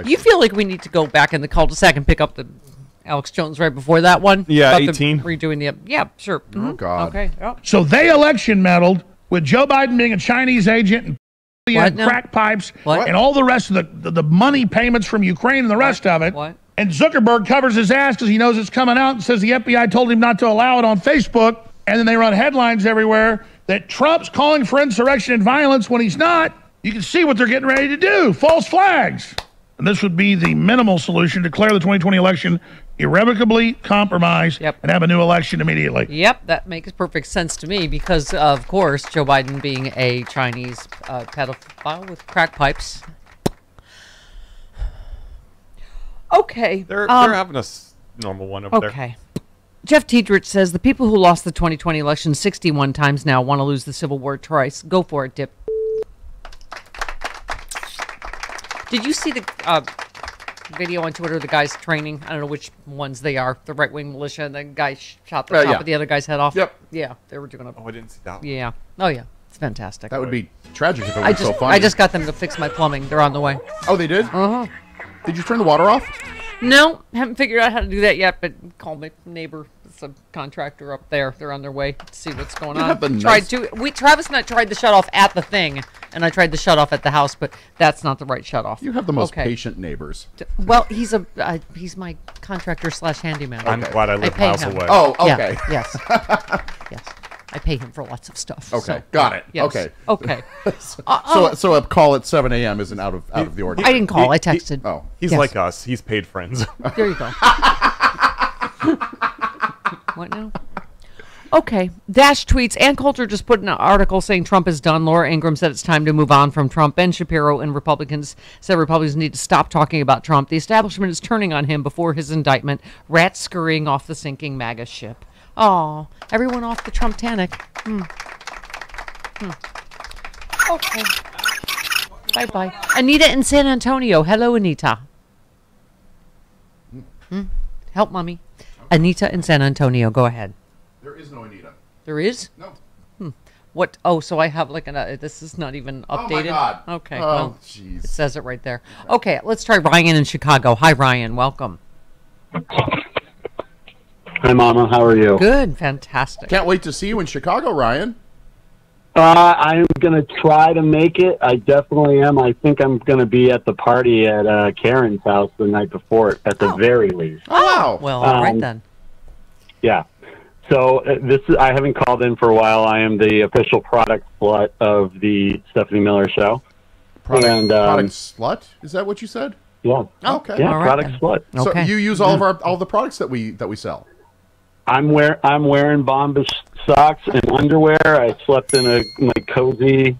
You feel like we need to go back in the cul-de-sac and pick up the Alex Jones right before that one? Yeah, About 18. Redoing the... Yeah, sure. Oh, God. Okay. Yep. So they election meddled with Joe Biden being a Chinese agent and crack pipes and all the rest of the money payments from Ukraine and the rest of it. What? And Zuckerberg covers his ass because he knows it's coming out and says the FBI told him not to allow it on Facebook. And then they run headlines everywhere that Trump's calling for insurrection and violence when he's not. You can see what they're getting ready to do. False flags. And this would be the minimal solution. Declare the 2020 election irrevocably compromised and have a new election immediately. Yep, that makes perfect sense to me because, of course, Joe Biden being a Chinese pedophile with crack pipes. Okay. They're having a normal one over there. Okay. Jeff Tiedrich says the people who lost the 2020 election 61 times now want to lose the Civil War twice. Go for it, Dip. Did you see the video on Twitter of the guys training? I don't know which ones they are. The right-wing militia, and the guy shot the top of the other guy's head off. Yep. Yeah, they were doing it. Oh, I didn't see that one. Yeah. Oh, yeah. It's fantastic. That would be tragic if it was so funny. I just got them to fix my plumbing. They're on the way. Oh, they did? Uh-huh. Did you turn the water off? No, haven't figured out how to do that yet, but call my neighbor, subcontractor up there. They're on their way to see what's going on. Travis and I tried the shutoff at the thing, and I tried the shutoff at the house, but that's not the right shutoff. You have the most patient neighbors. Well, he's my contractor / handyman. I'm glad I live miles away. Oh, okay. Yeah, yes. Yes. I pay him for lots of stuff. Okay, so, got it. Yes. Okay. Okay. So a call at 7 a.m. isn't out of the ordinary. I didn't call. I texted. He's like us. He's paid friends. There you go. What now? Okay. Dash tweets. Ann Coulter just put in an article saying Trump is done. Laura Ingraham said it's time to move on from Trump. Ben Shapiro and Republicans said Republicans need to stop talking about Trump. The establishment is turning on him before his indictment. Rats scurrying off the sinking MAGA ship. Oh, everyone off the Trump-tanic. Okay. Bye-bye. Anita in San Antonio. Hello, Anita. Help, Mommy. Anita in San Antonio. Go ahead. There is no Anita. There is? No. What? Oh, so I have like this is not even updated? Oh, my God. Okay. Oh, well, jeez. it says it right there. Okay, let's try Ryan in Chicago. Hi, Ryan. Welcome. Hi, Mama. How are you? Good. Fantastic. Can't wait to see you in Chicago, Ryan. I'm going to try to make it. I definitely am. I think I'm going to be at the party at Karen's house the night before, at the very least. Oh, wow. Well, all right then. Yeah. So I haven't called in for a while. I am the official product slut of the Stephanie Miller Show. Product slut? Is that what you said? Yeah. Okay. Yeah, All right, product then. slut. So Okay. you use all the products that we sell. I'm wearing Bombas socks and underwear. I slept in my cozy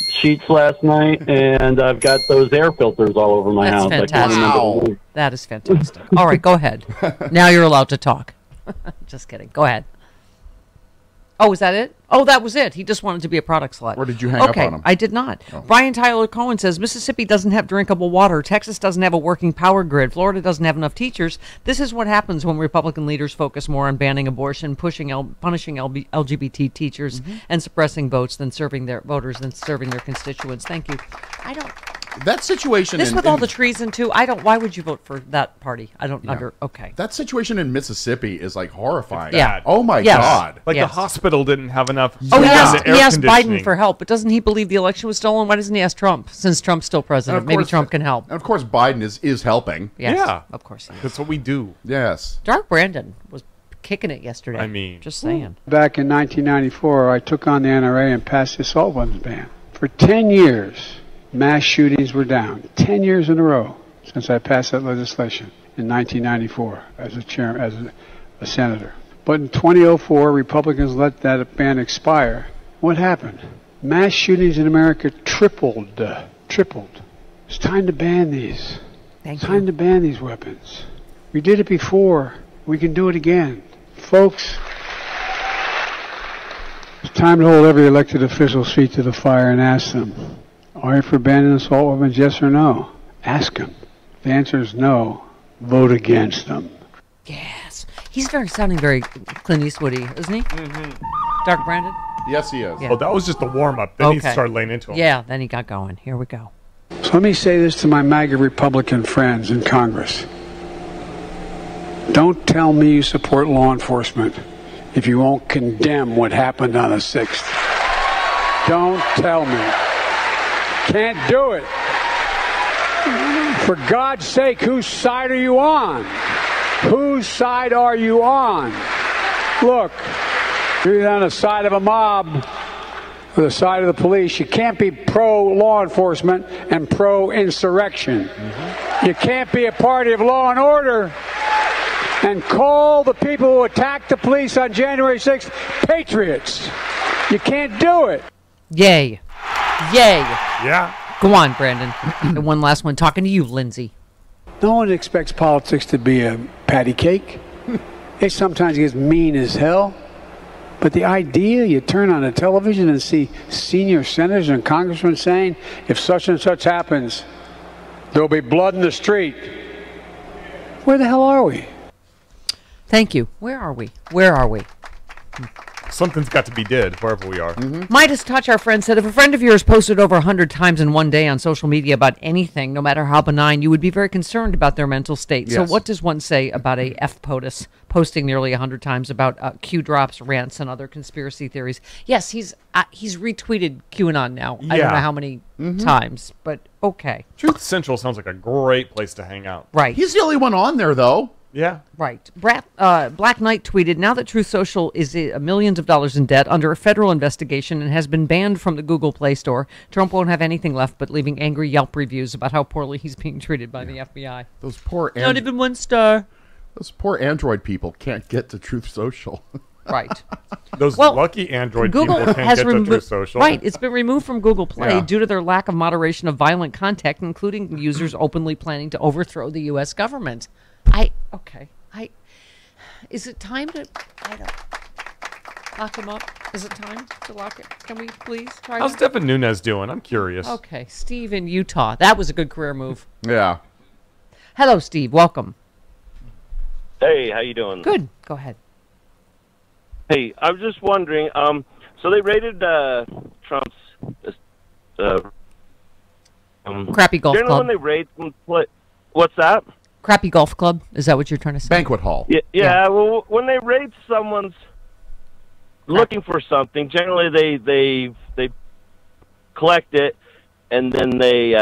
sheets last night, and I've got those air filters all over my house. That's I can't remember fantastic. the name. That is fantastic. All right, go ahead. Now you're allowed to talk. Just kidding. Go ahead. Oh, is that it? Oh, that was it. He just wanted to be a product slut. Or did you hang up on him? I did not. Brian Tyler Cohen says, Mississippi doesn't have drinkable water. Texas doesn't have a working power grid. Florida doesn't have enough teachers. This is what happens when Republican leaders focus more on banning abortion, punishing LGBT teachers, and suppressing votes than serving their voters than serving their constituents. Thank you. I don't... That situation with all the treason too. Why would you vote for that party? I don't okay. That situation in Mississippi is like horrifying. Yeah. Oh my God. Like the hospital didn't have enough. Oh, he asked Biden for help, but doesn't he believe the election was stolen? Why doesn't he ask Trump? Since Trump's still president, maybe Trump can help. And of course, Biden is helping. Yes, yeah, of course he is. That's what we do. Yes. Dark Brandon was kicking it yesterday. I mean, just saying. Back in 1994, I took on the NRA and passed the assault weapons ban. For 10 years, mass shootings were down. 10 years in a row since I passed that legislation in 1994 as a senator. But in 2004, Republicans let that ban expire. What happened? Mass shootings in America tripled. It's time to ban these. It's time to ban these weapons. We did it before. We can do it again. Folks, it's time to hold every elected official's feet to the fire and ask them, are you for banning assault weapons, yes or no? Ask them. If the answer is no, vote against them. Yes. He's sounding very Clint Eastwoody, isn't he? Dark Brandon? Yes, he is. Yeah. Well, that was just the warm-up. Then he started laying into him. Yeah, then he got going. Here we go. So So let me say this to my MAGA Republican friends in Congress. Don't tell me you support law enforcement if you won't condemn what happened on the 6th. Don't tell me. Can't do it. For God's sake, whose side are you on? Whose side are you on? Look, you're on the side of a mob or the side of the police. You can't be pro-law enforcement and pro-insurrection. You can't be a party of law and order and call the people who attacked the police on January 6th patriots. You can't do it. Yay. Yay. Yeah. Go on, Brandon. And one last one. Talking to you, Lindsay. No one expects politics to be a patty cake. It sometimes gets mean as hell. But the idea you turn on the television and see senior senators and congressmen saying, if such and such happens, there'll be blood in the street. Where the hell are we? Thank you. Where are we? Where are we? Something's got to be did, wherever we are. Midas Touch, our friend, said, if a friend of yours posted over 100 times in one day on social media about anything, no matter how benign, you would be very concerned about their mental state. Yes. So what does one say about a F-POTUS posting nearly 100 times about Q-drops, rants, and other conspiracy theories? Yes, he's retweeted QAnon now. I don't know Yeah. how many times, but okay. Truth Central sounds like a great place to hang out. Right. He's the only one on there, though. Yeah. Right. Black Knight tweeted, now that Truth Social is millions of dollars in debt under a federal investigation and has been banned from the Google Play Store, Trump won't have anything left but leaving angry Yelp reviews about how poorly he's being treated by the FBI. Those poor Not even 1 star. those poor Android people can't get to Truth Social. Right. Those Well, lucky Android Google people can't has get to removed. Truth Social. Right. It's been removed from Google Play Yeah. due to their lack of moderation of violent content, including users openly planning to overthrow the U.S. government. Is it time to lock him up? Is it time to lock it? Can we please try How's that? Devin Nunes doing? I'm curious. Okay, Steve in Utah. That was a good career move. Yeah. Hello, Steve. Welcome. Hey, how you doing? Good. Go ahead. Hey, I was just wondering. So they raided Trump's Crappy golf generally club. when they raid what's that? Crappy golf club. Is that what you're trying to say? Banquet hall. Yeah. Well, when they raid someone's looking for something, generally they collect it and then they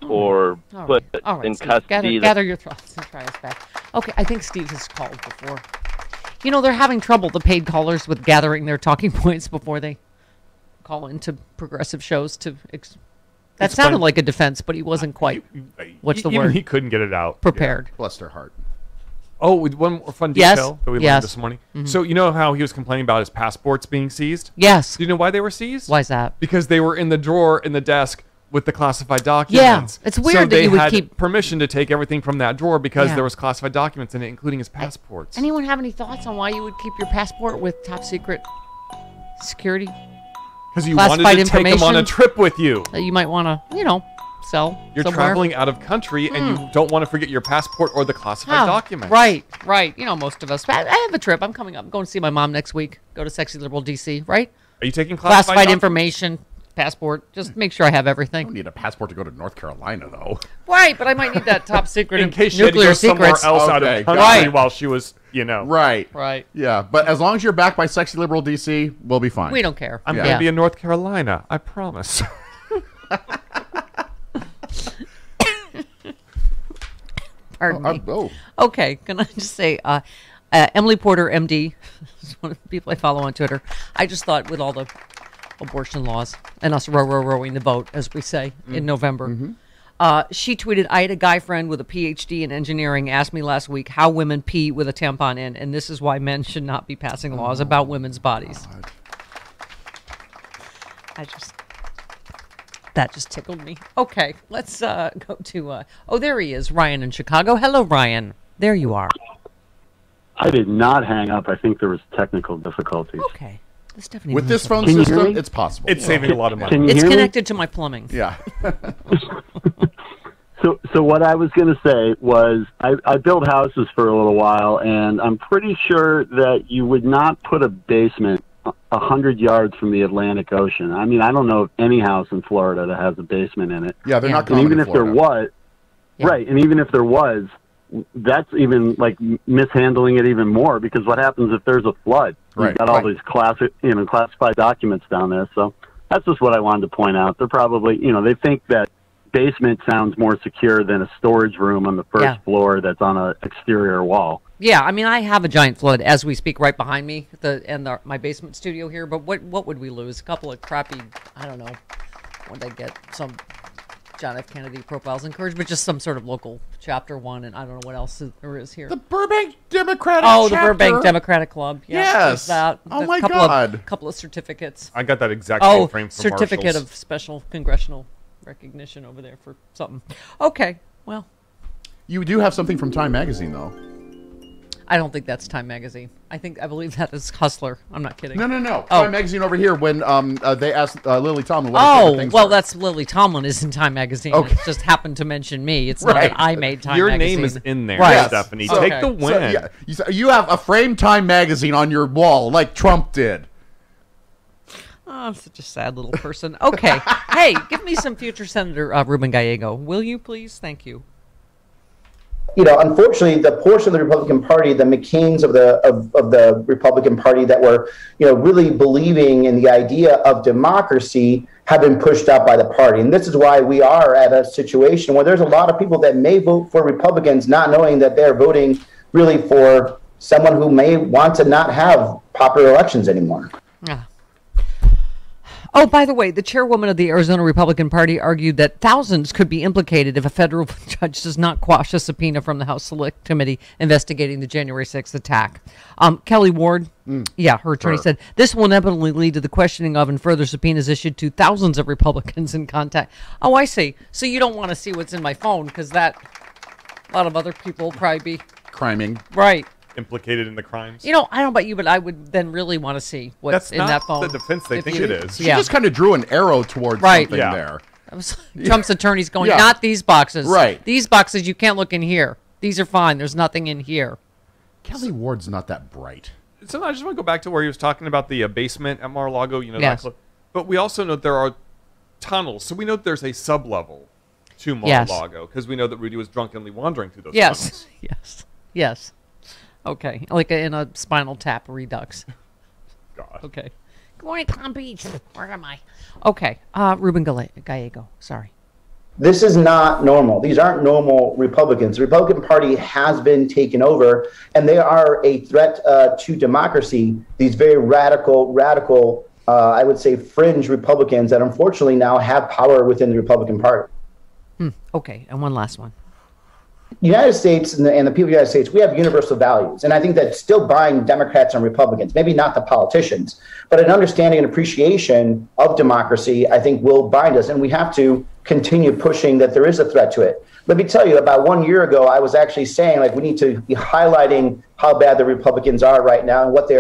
or All put right. All right, in Steve. custody. Gather your thoughts and try us back. Okay, I think Steve has called before. You know, they're having trouble, the paid callers, with gathering their talking points before they call into progressive shows to... That It's sounded fun. like a defense, but he wasn't quite What's the Even word? he couldn't get it out. prepared. Bless their heart. Oh, with one more fun Yes. detail that we Yes. learned this morning. So you know how he was complaining about his passports being seized? Yes. Do you know why they were seized? Why is that? Because they were in the drawer in the desk with the classified documents. it's weird so that they you would had keep- permission to take everything from that drawer because Yeah. there was classified documents in it, including his passports. Anyone have any thoughts on why you would keep your passport with top secret security Because you wanted classified to take him on a information? trip with you. that you might want to, sell You're somewhere? traveling out of country and you don't want to forget your passport or the classified Oh, documents. Right. Most of us. I have a trip. I'm coming up. I'm going to see my mom next week. Go to Sexy Liberal DC, right? Are you taking classified Classified documents? information, passport. Just make sure I have I everything. don't need a passport to go to North Carolina, though. Right, but I might need that top secret In case she had to nuclear go somewhere secrets. else out Okay, of country got it. while she was, Right. Right. Yeah, but as long as you're backed by Sexy Liberal DC, we'll be fine. We don't care. I'm Yeah. going to be in North Carolina. I promise. Pardon me. Oh, Okay, can I just say, Emily Porter, MD, is one of the people I follow on Twitter. I just thought with all the abortion laws and us rowing the boat, as we say, in November, she tweeted, I had a guy friend with a PhD in engineering ask me last week how women pee with a tampon in, and this is why men should not be passing laws about women's bodies. That just tickled me. Okay, let's go to, there he is, Ryan in Chicago. Hello, Ryan. There you are. I did not hang up. I think there was technical difficulties. Okay. This definitely with this phone Can you hear system, me? it's possible. It's saving a lot of money. Can you It's hear me? connected to my plumbing. Yeah. So what I was going to say was I built houses for a little while, and I'm pretty sure that you would not put a basement 100 yards from the Atlantic Ocean. I mean, I don't know of any house in Florida that has a basement in it. Yeah, they're not And common even in if there Florida. was, right, and even if there was, that's even like mishandling it even more, because what happens if there's a flood? Right, You've got all these classified documents down there. So that's just what I wanted to point out. They're probably, they think that basement sounds more secure than a storage room on the first floor that's on an exterior wall. Yeah, I mean, I have a giant flood as we speak right behind me, my basement studio here. But what would we lose? A couple of crappy, I don't know, what did I get? Some John F. Kennedy profiles encouragement, just some sort of local chapter one, and I don't know what else there is here. The Burbank Democratic the chapter. Burbank Democratic Club. Yeah, Yes. that. Oh my God. God. Couple of certificates. I got that exact same frame from certificate Marshall's. of special congressional recognition over there for something. Okay, well, You do have something from Time Magazine, though. I don't think that's Time Magazine. I believe that is Hustler. I'm not kidding. No. Oh. Time Magazine over here when they asked Lily Tomlin what her favorite things well, are. that's Lily Tomlin is in Time Magazine. Okay. It just happened to mention me. It's Right. not I made Time Your Magazine. name is in there, Right. Stephanie. Okay. Take the win. You have a framed Time Magazine on your wall like Trump did. Oh, I'm such a sad little person. Okay. Hey, give me some future Senator Ruben Gallego. Will you, please? Thank you. Unfortunately, the portion of the Republican Party, the McCains of the Republican Party that were, really believing in the idea of democracy have been pushed out by the party. And this is why we are at a situation where there's a lot of people that may vote for Republicans not knowing that they're voting really for someone who may want to not have popular elections anymore. Ah. Oh, by the way, the chairwoman of the Arizona Republican Party argued that thousands could be implicated if a federal judge does not quash a subpoena from the House Select Committee investigating the January 6th attack. Kelly Ward, her attorney said, this will inevitably lead to the questioning of and further subpoenas issued to thousands of Republicans in contact. Oh, I see. So you don't want to see what's in my phone because a lot of other people will probably be Criming. right. Implicated in the crimes. I don't know about you, but I would then really want to see what's in that phone. That's not the defense they think it is. She just kind of drew an arrow towards something there. Trump's attorney's going, not these boxes. Right. These boxes, you can't look in here. These are fine. There's nothing in here. Kelly Ward's not that bright. So I just want to go back to where he was talking about the basement at Mar-a-Lago. Yes. But we also know there are tunnels. So we know there's a sub-level to Mar-a-Lago because we know that Rudy was drunkenly wandering through those tunnels. Yes. Okay. Like in a spinal tap redux. God. Okay. Good morning, Palm Beach. Where am I? Okay. Ruben Gallego. Sorry. This is not normal. These aren't normal Republicans. The Republican Party has been taken over, and they are a threat to democracy. These very radical, I would say, fringe Republicans that unfortunately now have power within the Republican Party. Okay. And one last one. United States and the people of the United States, we have universal values. And I think that still bind Democrats and Republicans, maybe not the politicians, but an understanding and appreciation of democracy, I think, will bind us. And we have to continue pushing that there is a threat to it. Let me tell you, about 1 year ago, I was actually saying, we need to be highlighting how bad the Republicans are right now and what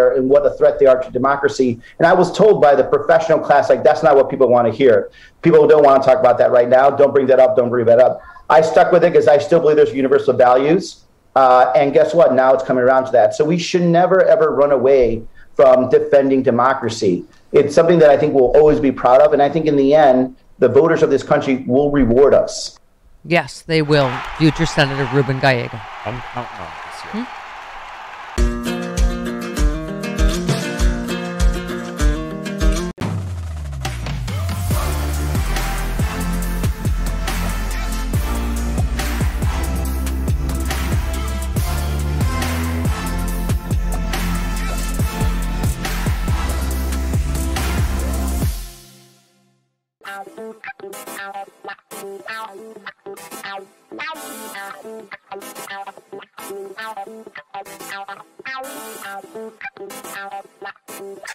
a threat they are to democracy. And I was told by the professional class, that's not what people want to hear. People don't want to talk about that right now. Don't bring that up. Don't bring that up. I stuck with it because I still believe there's universal values. And guess what? Now it's coming around to that. So we should never, ever run away from defending democracy. It's something that I think we'll always be proud of. And I think in the end, the voters of this country will reward us. Yes, they will. Future Senator Ruben Gallego. I'm counting on this year. Ow.